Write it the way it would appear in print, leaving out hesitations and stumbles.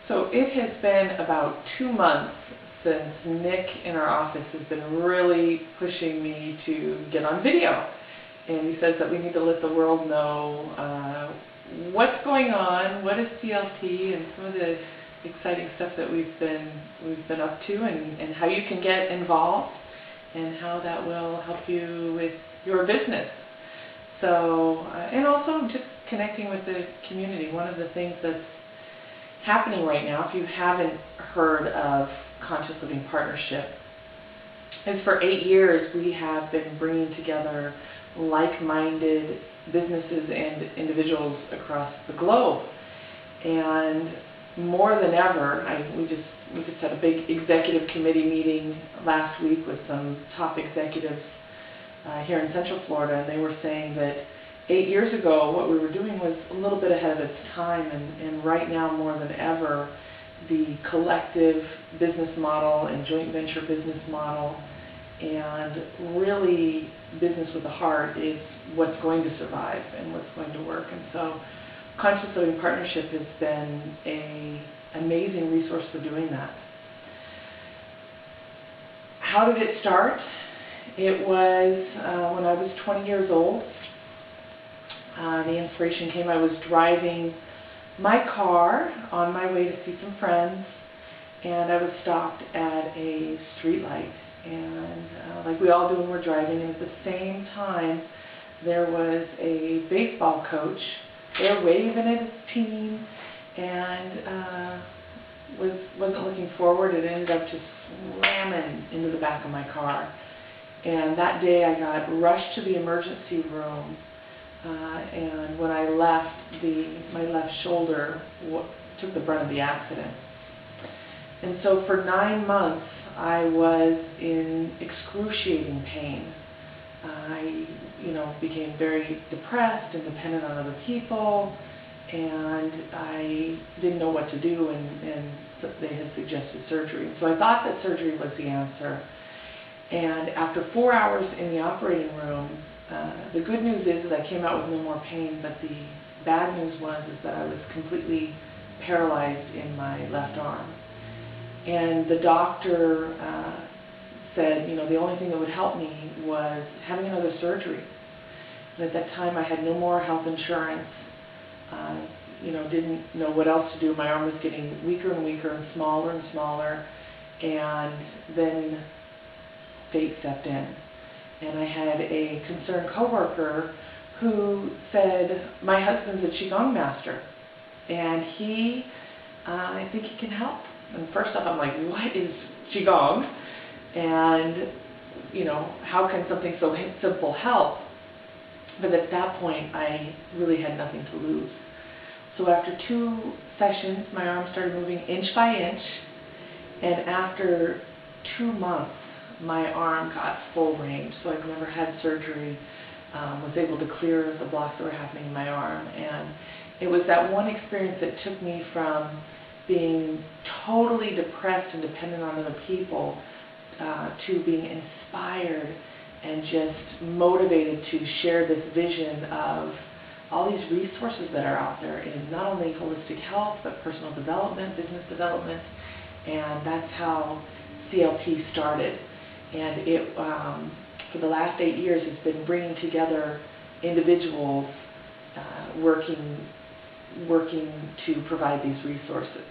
So it has been about 2 months since Nick in our office has been really pushing me to get on video. And he says that we need to let the world know what's going on, what is CLT, and some of the exciting stuff that we've been up to, and how you can get involved, and how that will help you with your business. So, and also just connecting with the community. One of the things that's happening right now, if you haven't heard of Conscious Living Partnership, is for 8 years we have been bringing together like-minded businesses and individuals across the globe. And more than ever, we just had a big executive committee meeting last week with some top executives here in Central Florida, and they were saying that 8 years ago what we were doing was a little bit ahead of its time, and right now more than ever the collective business model and joint venture business model and really business with a heart is what's going to survive and what's going to work. And so Conscious Living Partnership has been an amazing resource for doing that. How did it start? It was when I was 20 years old. The inspiration came. I was driving my car on my way to see some friends, and I was stopped at a street light. And like we all do when we're driving, and at the same time there was a baseball coach there waving at his team, and wasn't looking forward. It ended up just slamming into the back of my car. And that day I got rushed to the emergency room, and when I left, my left shoulder took the brunt of the accident. And so for 9 months I was in excruciating pain. I became very depressed and dependent on other people, and I didn't know what to do, and they had suggested surgery. So I thought that surgery was the answer. And after 4 hours in the operating room, the good news is that I came out with no more pain, but the bad news was that I was completely paralyzed in my left arm. And the doctor said, the only thing that would help me was having another surgery. And at that time I had no more health insurance, didn't know what else to do. My arm was getting weaker and weaker and smaller, and then fate stepped in. And I had a concerned coworker who said, my husband's a Qigong master, and I think he can help. And first off, I'm like, what is Qigong? And, how can something so simple help? But at that point, I really had nothing to lose. So after 2 sessions, my arm started moving inch by inch, and after 2 months, my arm got full range. So I'd never had surgery, was able to clear the blocks that were happening in my arm. And it was that one experience that took me from being totally depressed and dependent on other people to being inspired and just motivated to share this vision of all these resources that are out there in not only holistic health, but personal development, business development. And that's how CLT started. And it, for the last 8 years, has been bringing together individuals working to provide these resources.